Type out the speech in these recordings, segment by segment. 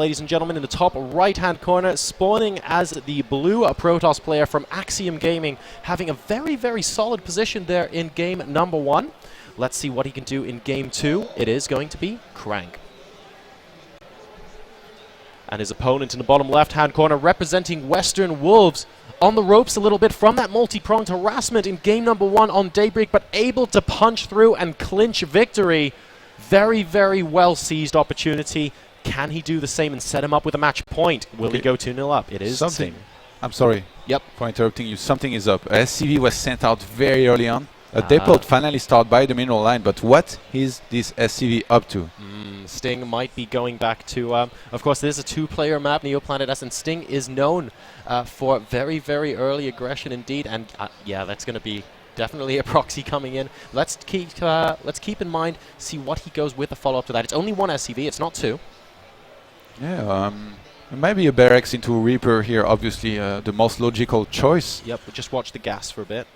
ladies and gentlemen, in the top right-hand corner, spawning as the blue Protoss player from Axiom Gaming, having a very, very solid position there in game number 1. Let's see what he can do in game 2. It is going to be CranK. And his opponent in the bottom left-hand corner, representing Western Wolves, on the ropes a little bit from that multi-pronged harassment in game number 1 on Daybreak, but able to punch through and clinch victory. Very, very well seized opportunity. Can he do the same and set him up with a match point? Will he go 2-0 up? It is something. I'm sorry. Yep. For interrupting you. Something is up. SCV was sent out very early on. Depot finally start by the mineral line, but what is this SCV up to? Sting might be going back to, of course, this is a 2-player map, Neoplanet S, and Sting is known for very, very early aggression indeed, and yeah, that's going to be definitely a proxy coming in. Let's keep in mind, see what he goes with the follow-up to that. It's only 1 SCV, it's not 2. Yeah, maybe a barracks into a Reaper here, obviously the most logical choice. Yep, we'll just watch the gas for a bit.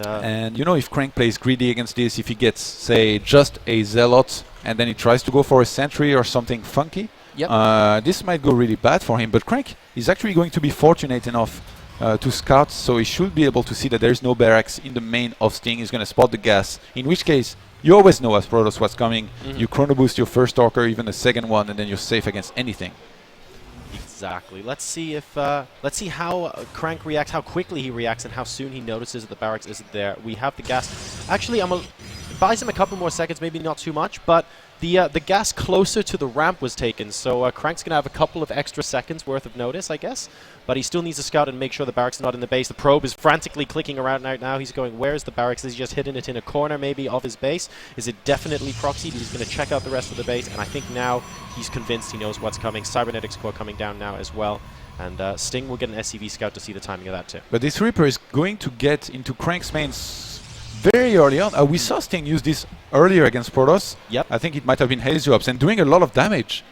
And you know, if CranK plays greedy against this, if he gets, say, just a Zealot, and then he tries to go for a Sentry or something funky, this might go really bad for him. But CranK is actually going to be fortunate enough to scout, so he should be able to see that there's no barracks in the main of Sting. He's going to spot the gas, in which case, you always know as Protoss what's coming. You chrono boost your first Stalker, even a second one, and then you're safe against anything. Exactly. Let's see if let's see how CranK reacts, how quickly he reacts, and how soon he notices that the barracks isn't there. We have the gas. Actually, buys him a couple more seconds, maybe not too much, but the gas closer to the ramp was taken, so CranK's gonna have a couple of extra seconds worth of notice, I guess. But he still needs to scout and make sure the barracks are not in the base. The probe is frantically clicking around right now. He's going, where's the barracks? Is he just hidden it in a corner maybe of his base? Is it definitely proxied? He's going to check out the rest of the base, and I think now he's convinced he knows what's coming. Cybernetics core coming down now as well. And Sting will get an SCV scout to see the timing of that too. But this Reaper is going to get into CranK's mains very early on. We saw Sting use this earlier against Protoss. Yep. I think it might have been Hazuops, and doing a lot of damage.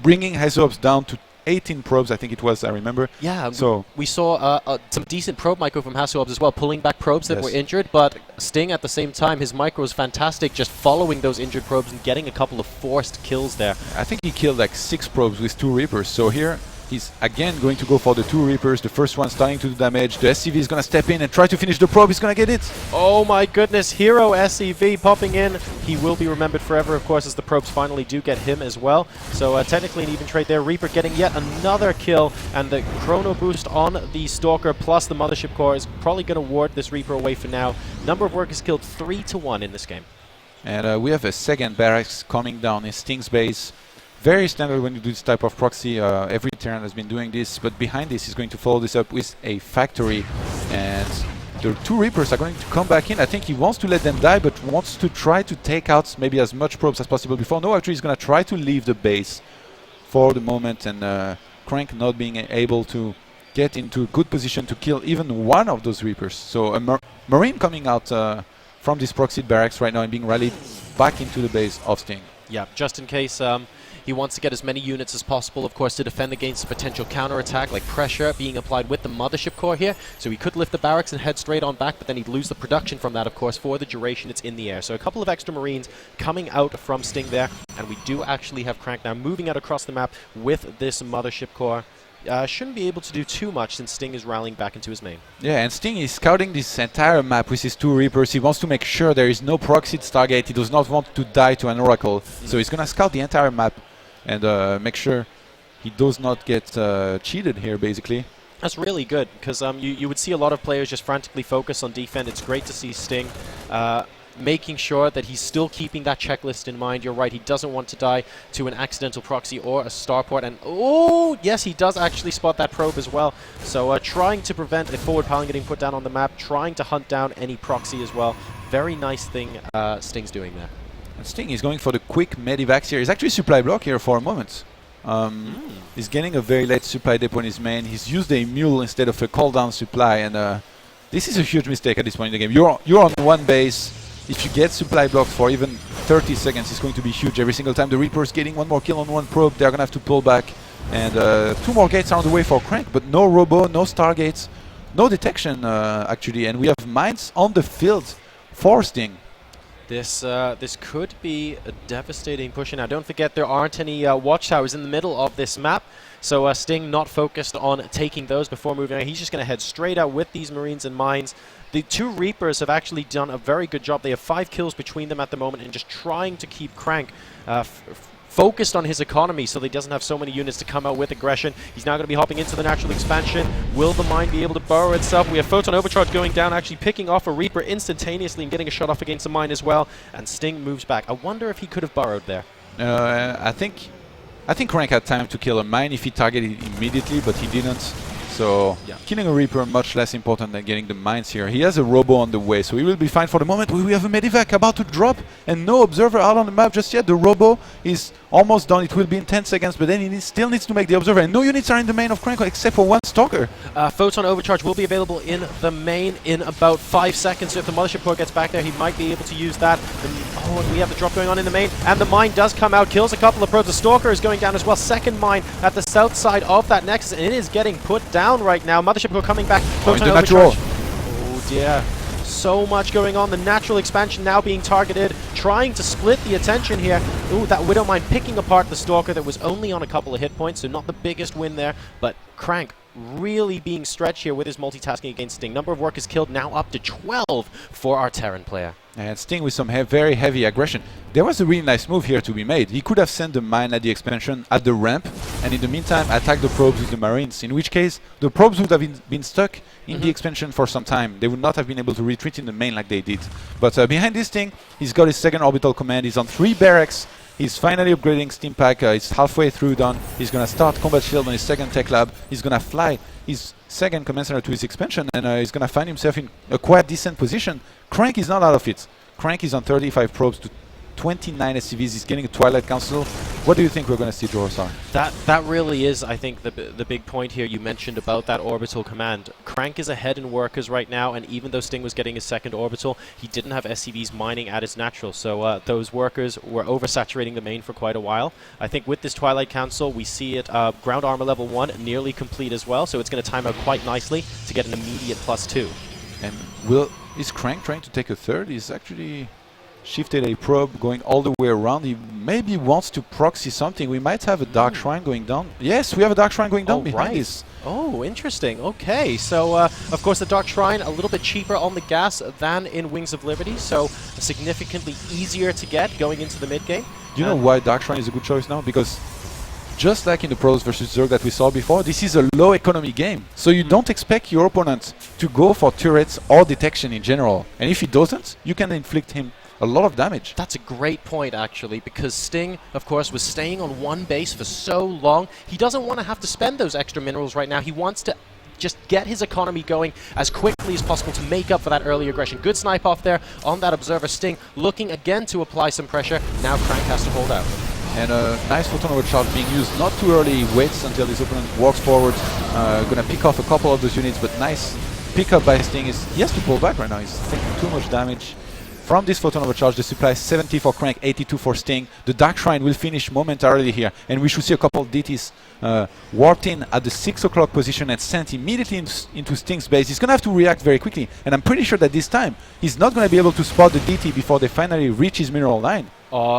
Bringing Hazuops down to 18 probes, I think it was, I remember. Yeah, so we saw some decent probe micro from Hazuops as well, pulling back probes that were injured, but Sting at the same time, his micro was fantastic, just following those injured probes and getting a couple of forced kills there. I think he killed like 6 probes with 2 Reapers, so here he's again going to go for the 2 Reapers, the first one starting to do damage, the SCV is going to step in and try to finish the probe, he's going to get it! Oh my goodness, Hero SCV popping in, he will be remembered forever of course as the probes finally do get him as well, so technically an even trade there. Reaper getting yet another kill, and the chrono boost on the Stalker plus the Mothership Core is probably going to ward this Reaper away for now. Number of workers killed 3-1 in this game. And we have a second barracks coming down in Sting's base. Very standard when you do this type of proxy. Every Terran has been doing this, but behind this he's going to follow this up with a factory, and the 2 Reapers are going to come back in. I think he wants to let them die, but wants to try to take out maybe as much probes as possible before. No, actually he's going to try to leave the base for the moment, and CranK not being able to get into a good position to kill even one of those Reapers. So a Marine coming out from this proxied barracks right now and being rallied back into the base of Sting. Yeah, just in case he wants to get as many units as possible, of course, to defend against a potential counterattack, like pressure being applied with the Mothership Core here. So he could lift the barracks and head straight on back, but then he'd lose the production from that, of course, for the duration it's in the air. So a couple of extra Marines coming out from Sting there, and we do actually have CranK now moving out across the map with this Mothership Core. Shouldn't be able to do too much since Sting is rallying back into his main. Yeah, and Sting is scouting this entire map with his 2 Reapers. He wants to make sure there is no proxied Stargate. He does not want to die to an Oracle. So he's going to scout the entire map and make sure he does not get cheated here, basically. That's really good, because you would see a lot of players just frantically focus on defense. It's great to see Sting making sure that he's still keeping that checklist in mind. You're right, he doesn't want to die to an accidental proxy or a starport. And oh, yes, he does actually spot that probe as well. So trying to prevent a forward piling getting put down on the map, trying to hunt down any proxy as well. Very nice thing Sting's doing there. And Sting is going for the quick medivacs here. He's actually supply block here for a moment. He's getting a very late supply depot in his main. He's used a mule instead of a cooldown supply, and this is a huge mistake at this point in the game. You're on one base. If you get supply blocked for even 30 seconds, it's going to be huge. Every single time the Reaper's getting one more kill on one probe, they're going to have to pull back. And 2 more gates are on the way for CranK, but no robo, no stargates, no detection actually. And we have mines on the field for Sting. This could be a devastating push. Now, don't forget there aren't any watchtowers in the middle of this map, so Sting not focused on taking those before moving on. He's just going to head straight out with these Marines and mines. The two Reapers have actually done a very good job. They have 5 kills between them at the moment and just trying to keep CranK focused on his economy so that he doesn't have so many units to come out with aggression. He's now going to be hopping into the natural expansion. Will the mine be able to burrow itself? We have Photon Overcharge going down, actually picking off a Reaper instantaneously and getting a shot off against the mine as well. And Sting moves back. I wonder if he could have burrowed there. I think CranK had time to kill a mine if he targeted it immediately, but he didn't. So killing a Reaper much less important than getting the mines here. He has a robo on the way, so he will be fine for the moment. We have a medivac about to drop and no observer out on the map just yet. The robo is almost done. It will be in 10 seconds, but then he still needs to make the observer. And no units are in the main of CranK except for one stalker. Photon Overcharge will be available in the main in about 5 seconds. So if the Mothership Core gets back there, he might be able to use that. And we have the drop going on in the main. And the mine does come out, kills a couple of probes. The Stalker is going down as well. Second mine at the south side of that Nexus, and it is getting put down right now. Mothership Core coming back. Photon Overcharge. Oh dear. So much going on. The natural expansion now being targeted, trying to split the attention here. Ooh, that Widow Mine picking apart the Stalker that was only on a couple of hit points, so not the biggest win there, but CranK really being stretched here with his multitasking against Sting. Number of workers killed now up to 12 for our Terran player. And Sting with some very heavy aggression. There was a really nice move here to be made. He could have sent the mine at the expansion at the ramp, and in the meantime attack the probes with the Marines, in which case the probes would have been stuck in the expansion for some time. They would not have been able to retreat in the main like they did. But behind this thing, he's got his second orbital command. He's on 3 barracks. He's finally upgrading Steam Pack. It's halfway through done. He's going to start Combat Shield on his second tech lab. He's going to fly his second command center to his expansion, and he's going to find himself in a quite decent position. CranK is not out of it. CranK is on 35 probes to 29 SCVs. He's getting a Twilight Council. What do you think we're going to see, Jorosar? That really is, I think, the big point here you mentioned about that orbital command. CranK is ahead in workers right now, and even though Sting was getting his second orbital, he didn't have SCVs mining at his natural, so those workers were oversaturating the main for quite a while. I think with this Twilight Council, we see it ground armor level 1 nearly complete as well, so it's going to time out quite nicely to get an immediate +2. And is CranK trying to take a third? He's actually shifted a probe going all the way around. He maybe wants to proxy something. We might have a Dark Shrine going down. Yes, we have a Dark Shrine going down behind this. Oh, interesting. Okay, so of course the Dark Shrine a little bit cheaper on the gas than in Wings of Liberty, so significantly easier to get going into the mid game. Do you know why Dark Shrine is a good choice now? Because just like in the Pros versus Zerg that we saw before, this is a low economy game. So you don't expect your opponent to go for turrets or detection in general. And if he doesn't, you can inflict him a lot of damage. That's a great point, actually, because Sting, of course, was staying on one base for so long. He doesn't want to have to spend those extra minerals right now. He wants to just get his economy going as quickly as possible to make up for that early aggression. Good snipe off there on that Observer. Sting looking again to apply some pressure. Now CranK has to hold out. And a nice Photon Overcharge being used. Not too early. He waits until his opponent walks forward. Gonna pick off a couple of those units, but nice pickup by Sting. He has to pull back right now. He's taking too much damage. From this Photon Overcharge, the supply is 70 for CranK, 82 for Sting. The Dark Shrine will finish momentarily here, and we should see a couple of DTs warped in at the 6 o'clock position and sent immediately into Sting's base. He's going to have to react very quickly, and I'm pretty sure that this time he's not going to be able to spot the DT before they finally reach his mineral line.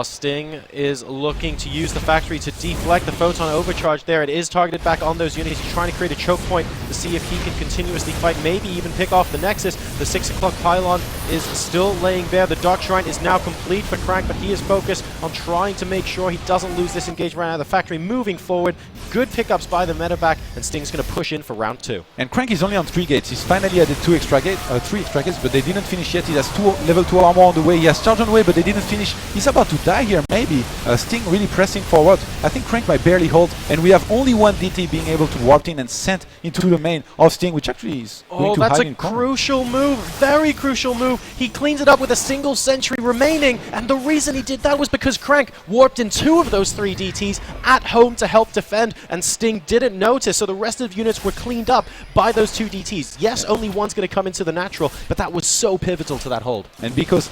Sting is looking to use the factory to deflect the Photon Overcharge there. It is targeted back on those units. He's trying to create a choke point to see if he can continuously fight, maybe even pick off the Nexus. The 6 o'clock pylon is still laying there. The Dark Shrine is now complete for CranK, but he is focused on trying to make sure he doesn't lose this engagement right now. The factory moving forward. Good pickups by the medevac, and Sting's going to push in for round 2. And CranK is only on 3 gates. He's finally added 3 extra gates, but they didn't finish yet. He has level 2 armor on the way. He has charge on the way, but they didn't finish. He's about to die here, maybe. Sting really pressing forward. I think CranK might barely hold, and we have only one DT being able to warp in and sent into the main of Sting, which actually is going to that's hide a in corner. crucial move, very crucial move. He cleans it up with a single sentry remaining, and the reason he did that was because CranK warped in 2 of those 3 DTs at home to help defend, and Sting didn't notice, so the rest of the units were cleaned up by those 2 DTs. Yes, only one's going to come into the natural, but that was so pivotal to that hold. And because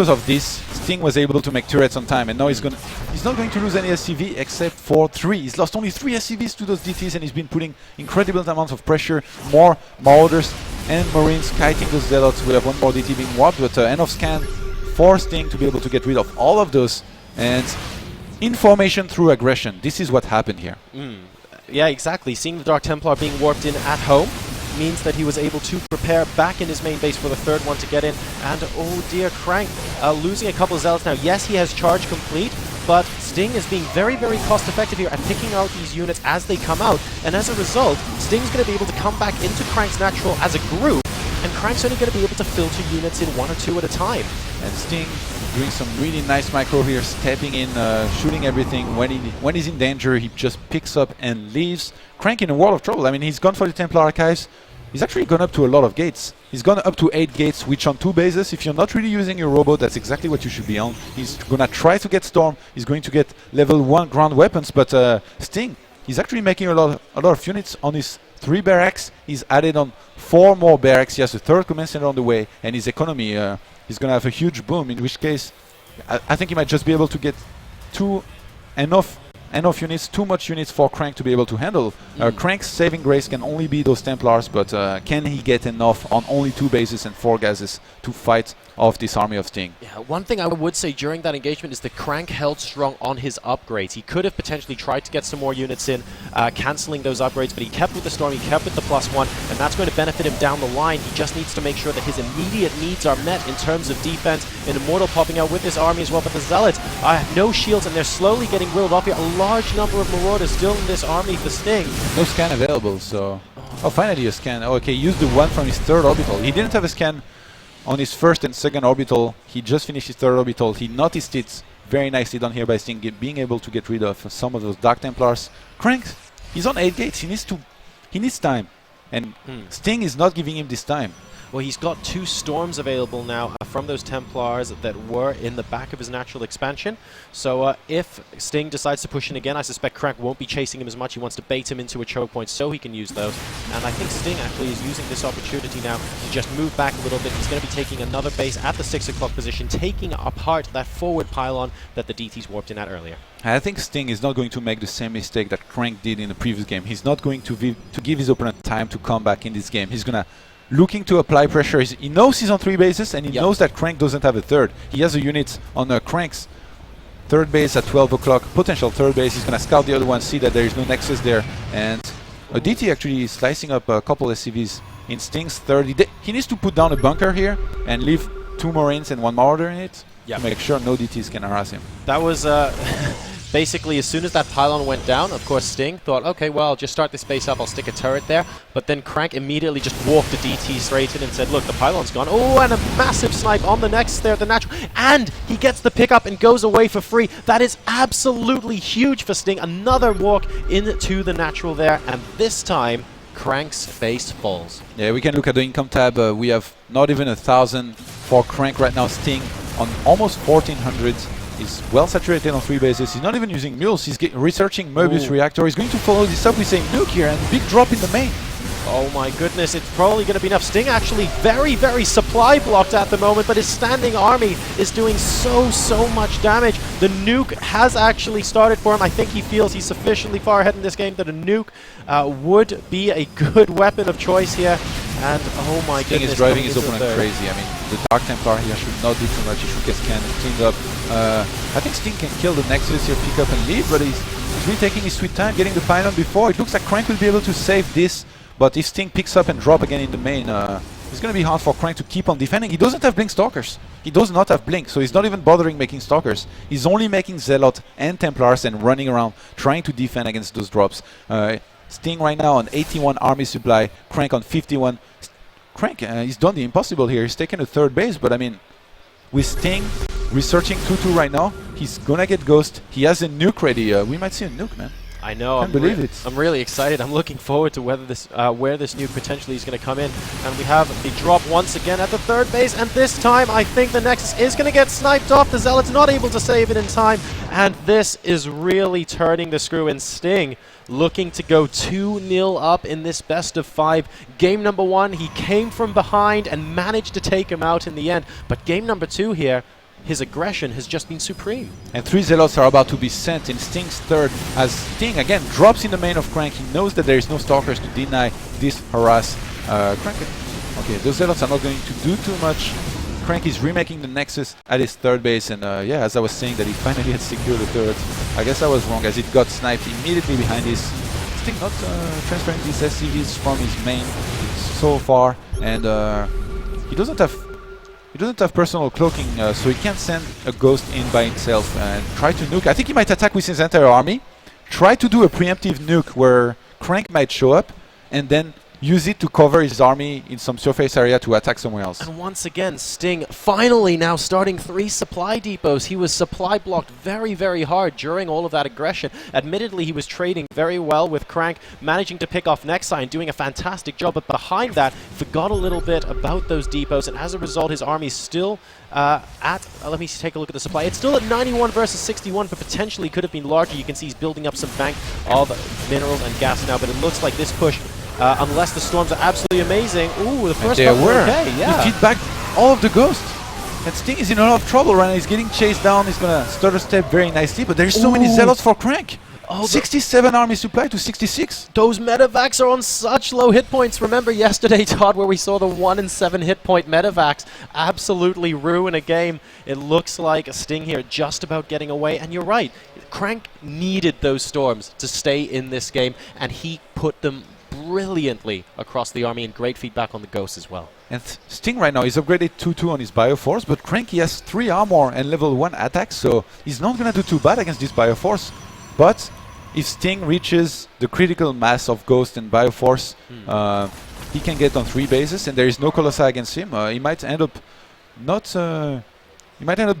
of this, Sting was able to make turrets on time, and now he's not going to lose any SCV except for 3. He's lost only 3 SCVs to those DTs, and he's been putting incredible amounts of pressure. More Marauders and Marines kiting those Zealots. We have one more DT being warped, but end of scan for Sting to be able to get rid of all of those. And information through aggression. This is what happened here. Yeah, exactly. Seeing the Dark Templar being warped in at home means that he was able to prepare back in his main base for the third one to get in. And oh dear, CranK losing a couple of zealots now. Yes, he has charge complete, but Sting is being very, very cost effective here at picking out these units as they come out. And as a result, Sting's going to be able to come back into CranK's natural as a group, and CranK's only going to be able to filter units in 1 or 2 at a time. And Sting doing some really nice micro here, stepping in, shooting everything. When he's in danger, he just picks up and leaves. CranK in a world of trouble. I mean, he's gone for the Templar Archives. He's actually gone up to a lot of gates. He's gone up to 8 gates, which on 2 bases, if you're not really using your robot, that's exactly what you should be on. He's gonna try to get Storm. He's going to get level 1 ground weapons, but Sting, he's actually making a lot of units on his 3 barracks. He's added on 4 more barracks. He has a 3rd command center on the way, and his economy, he's gonna have a huge boom, in which case I think he might just be able to get enough units, too much units for CranK to be able to handle. Crank's saving grace can only be those Templars, but can he get enough on only 2 bases and 4 gases to fight off this army of Sting? Yeah, one thing I would say during that engagement is that CranK held strong on his upgrades. He could have potentially tried to get some more units in, cancelling those upgrades, but he kept with the Storm, he kept with the +1, and that's going to benefit him down the line. He just needs to make sure that his immediate needs are met in terms of defense. An Immortal popping out with this army as well, but the Zealots have no shields, and they're slowly getting whittled off here. A large number of Marauders still in this army for Sting. No scan available, so... Oh, finally a scan. Oh, okay, used the one from his 3rd orbital. He didn't have a scan on his 1st and 2nd orbital. He just finished his 3rd orbital. He noticed it. Very nicely done here by Sting, being able to get rid of some of those Dark Templars. CranK, he's on 8 gates. He needs time, and Sting is not giving him this time. Well, he's got 2 Storms available now from those Templars that were in the back of his natural expansion. So if Sting decides to push in again, I suspect CranK won't be chasing him as much. He wants to bait him into a choke point so he can use those. And I think Sting actually is using this opportunity now to just move back a little bit. He's going to be taking another base at the 6 o'clock position, taking apart that forward pylon that the DTs warped in at earlier. I think Sting is not going to make the same mistake that CranK did in the previous game. He's not going to give his opponent time to come back in this game. He's going to looking to apply pressure. He knows he's on 3 bases, and he knows that CranK doesn't have a 3rd. He has a unit on Crank's 3rd base at 12 o'clock, potential 3rd base. He's going to scout the other one, see that there is no nexus there, and a DT actually is slicing up a couple SCVs in Sting's 3rd. He needs to put down a bunker here and leave 2 Marines and 1 Marauder in it to make sure no DTs can harass him. That was basically, as soon as that pylon went down, of course, Sting thought, okay, well, I'll just start this base up, I'll stick a turret there. But then CranK immediately just walked the DT straight in and said, look, the pylon's gone. Oh, and a massive snipe on the next there, the natural. And he gets the pickup and goes away for free. That is absolutely huge for Sting. Another walk into the natural there, and this time, Crank's base falls. Yeah, we can look at the income tab. We have not even 1,000 for CranK right now. Sting on almost 1,400. He's well saturated on 3 bases. He's not even using mules. He's researching Mobius Reactor. He's going to follow this up with a nuke here and big drop in the main. Oh my goodness, it's probably going to be enough. Sting actually very, very supply blocked at the moment, but his standing army is doing so much damage. The nuke has actually started for him. I think he feels he's sufficiently far ahead in this game that a nuke would be a good weapon of choice here. And oh my Sting goodness, is driving his opponent crazy. I mean, the Dark Templar here should not do too much. He should get scanned and cleaned up. I think Sting can kill the Nexus here, pick up and leave, but he's really taking his sweet time, getting the pylon before. It looks like CranK will be able to save this, but if Sting picks up and drop again in the main, it's going to be hard for CranK to keep on defending. He doesn't have Blink Stalkers. He does not have Blink, so he's not even bothering making Stalkers. He's only making Zealot and Templars and running around, trying to defend against those drops. Sting right now on 81 army supply, CranK on 51. CranK, he's done the impossible here. He's taken a 3rd base, but I mean, with Sting researching 2-2 right now, he's gonna get Ghost. He has a nuke ready. We might see a nuke, man. I know. Can't believe it. I'm really excited. I'm looking forward to whether this, where this nuke potentially is going to come in. And we have the drop once again at the 3rd base. And this time, I think the Nexus is going to get sniped off. The Zealot's not able to save it in time. And this is really turning the screw. And Sting looking to go 2-0 up in this best of 5. Game number 1, he came from behind and managed to take him out in the end. But game number 2 here, his aggression has just been supreme. And 3 Zealots are about to be sent in Sting's 3rd as Sting again drops in the main of CranK. He knows that there is no Stalkers to deny this harass. CranK. Okay, those Zealots are not going to do too much. CranK is remaking the Nexus at his third base, and yeah, as I was saying that he finally had secured the third, I guess I was wrong as it got sniped immediately behind this. Sting not transferring these SCVs from his main so far, and he doesn't have personal cloaking, so he can't send a ghost in by himself and try to nuke. I think he might attack with his entire army, try to do a preemptive nuke where CranK might show up, and then use it to cover his army in some surface area to attack somewhere else. And once again, Sting finally now starting 3 supply depots. He was supply blocked very, very hard during all of that aggression. Admittedly, he was trading very well with CranK, managing to pick off Nexi and doing a fantastic job. But behind that, forgot a little bit about those depots. And as a result, his army's still let me take a look at the supply. It's still at 91 versus 61, but potentially could have been larger. You can see he's building up some bank of minerals and gas now. But it looks like this push, unless the storms are absolutely amazing. Ooh, the first one was okay, yeah. He feed back all of the ghosts. And Sting is in a lot of trouble right now. He's getting chased down. He's going to stutter step very nicely, but there's so many zealots for CranK. Oh, 67 army supply to 66. Those medevacs are on such low hit points. Remember yesterday, Todd, where we saw the 1 in 7 hit point medevacs absolutely ruin a game. It looks like Sting here just about getting away. And you're right, CranK needed those storms to stay in this game, and he put them brilliantly across the army, and great feedback on the ghosts as well. And Sting right now is upgraded 2-2 on his Bioforce, but CranK he has 3 armor and level 1 attacks, so he's not going to do too bad against this Bioforce. But if Sting reaches the critical mass of Ghost and Bioforce, he can get on 3 bases, and there is no Colossi against him. He might end up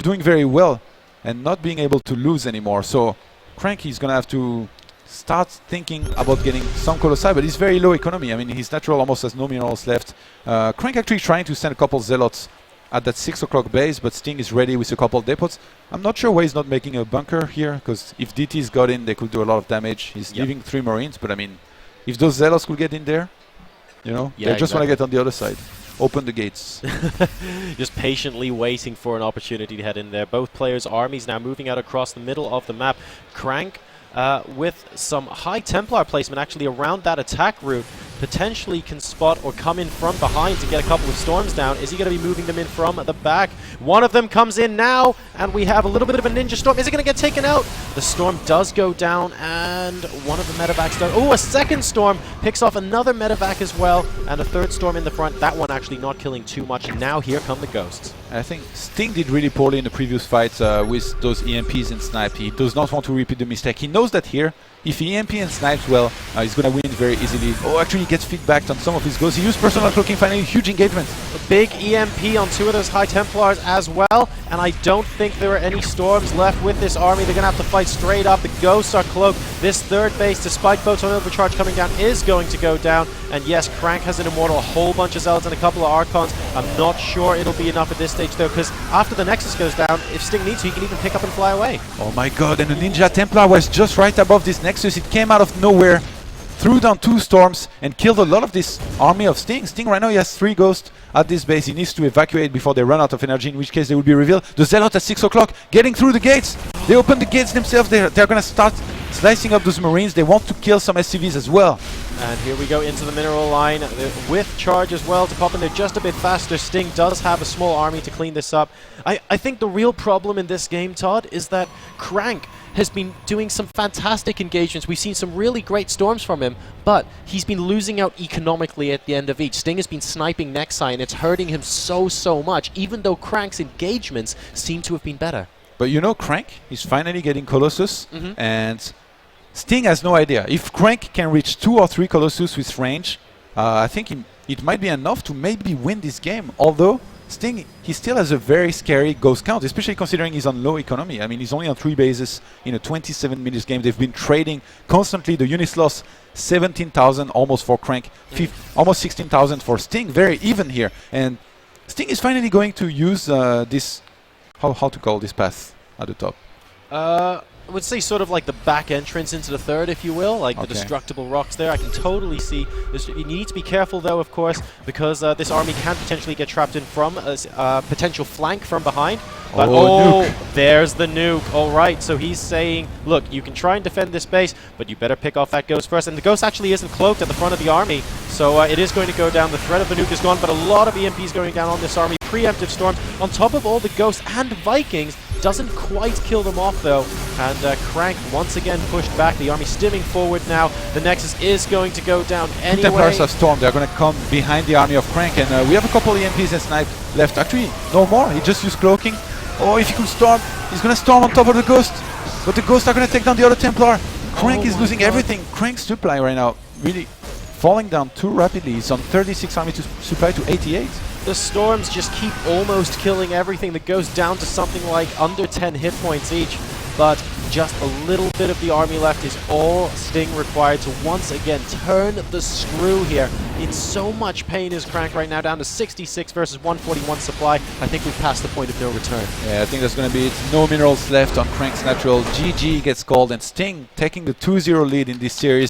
doing very well and not being able to lose anymore. So CranK is going to have to start thinking about getting some Colossi, but he's very low economy. I mean, his natural almost has no minerals left. CranK actually trying to send a couple Zealots at that 6 o'clock base, but Sting is ready with a couple depots. I'm not sure why he's not making a bunker here, because if DTs got in, they could do a lot of damage. He's leaving 3 Marines, but I mean, if those Zealots could get in there, you know, they just want to get on the other side. Open the gates. Just patiently waiting for an opportunity to head in there. Both players' armies now moving out across the middle of the map. CranK with some high Templar placement actually around that attack route, potentially can spot or come in from behind to get a couple of storms down. Is he going to be moving them in from the back? One of them comes in now, and we have a little bit of a ninja storm. Is it going to get taken out? The storm does go down, and one of the medevacs does. Oh, a second storm picks off another medevac as well, and a third storm in the front. That one actually not killing too much, and now here come the ghosts. I think Sting did really poorly in the previous fight with those EMPs and snipes. He does not want to repeat the mistake. He knows that here, if he EMP and snipes well, he's going to win very easily. Oh, actually he gets feedbacked on some of his goals. He used personal cloaking, finally huge engagement. A big EMP on 2 of those High Templars as well, and I don't think there are any storms left with this army. They're going to have to fight straight up. The ghosts are cloaked. This third base, despite Photon Overcharge coming down, is going to go down. And yes, CranK has an Immortal, a whole bunch of Zealots and a couple of Archons. I'm not sure it'll be enough at this stage though, because after the Nexus goes down, if Sting needs to, he can even pick up and fly away. Oh my god, and the Ninja Templar was just right above this Nexus. It came out of nowhere, threw down 2 storms, and killed a lot of this army of Sting. Sting right now, he has 3 ghosts at this base. He needs to evacuate before they run out of energy, in which case they will be revealed. The Zealot at 6 o'clock, getting through the gates. They open the gates themselves. They're going to start slicing up those Marines. They want to kill some SCVs as well. And here we go into the mineral line with charge as well to pop in there just a bit faster. Sting does have a small army to clean this up. I think the real problem in this game, Todd, is that CranK has been doing some fantastic engagements. We've seen some really great storms from him, but he's been losing out economically at the end of each. Sting has been sniping Nexi, and it's hurting him so much, even though CranK's engagements seem to have been better. But you know, CranK is finally getting Colossus, and Sting has no idea. If CranK can reach 2 or 3 Colossus with range, I think it might be enough to maybe win this game. Although Sting, he still has a very scary ghost count, especially considering he's on low economy. I mean, he's only on 3 bases in a 27 minutes game. They've been trading constantly. The units lost 17,000 almost for CranK, almost 16,000 for Sting. Very even here. And Sting is finally going to use this, how to call this path at the top? I would say sort of like the back entrance into the third, if you will, like the destructible rocks there. I can totally see this. You need to be careful, though, of course, because this army can potentially get trapped in from a potential flank from behind. But there's the nuke. All right, so he's saying, look, you can try and defend this base, but you better pick off that ghost first. And the ghost actually isn't cloaked at the front of the army, so it is going to go down. The threat of the nuke is gone, but a lot of EMPs going down on this army. preemptive storms on top of all the Ghosts and Vikings. Doesn't quite kill them off though, and CranK once again pushed back. The army stimming forward now. The Nexus is going to go down anyway. Templars of Storm, they're going to come behind the army of CranK, and we have a couple EMPs and Snipe left. Actually, no more. He just used Cloaking. Oh, if he could storm, he's going to storm on top of the Ghost, but the Ghosts are going to take down the other Templar. CranK is losing everything. CRANK's supply right now really falling down too rapidly. He's on 36 army to supply to 88. The Storms just keep almost killing everything. The Ghost down to something like under 10 hit points each, but just a little bit of the army left is all Sting required to once again turn the screw here. In so much pain is CRANK right now, down to 66 versus 141 supply. I think we've passed the point of no return. Yeah, I think there's going to be no minerals left on CRANK's natural. GG gets called, and Sting taking the 2-0 lead in this series.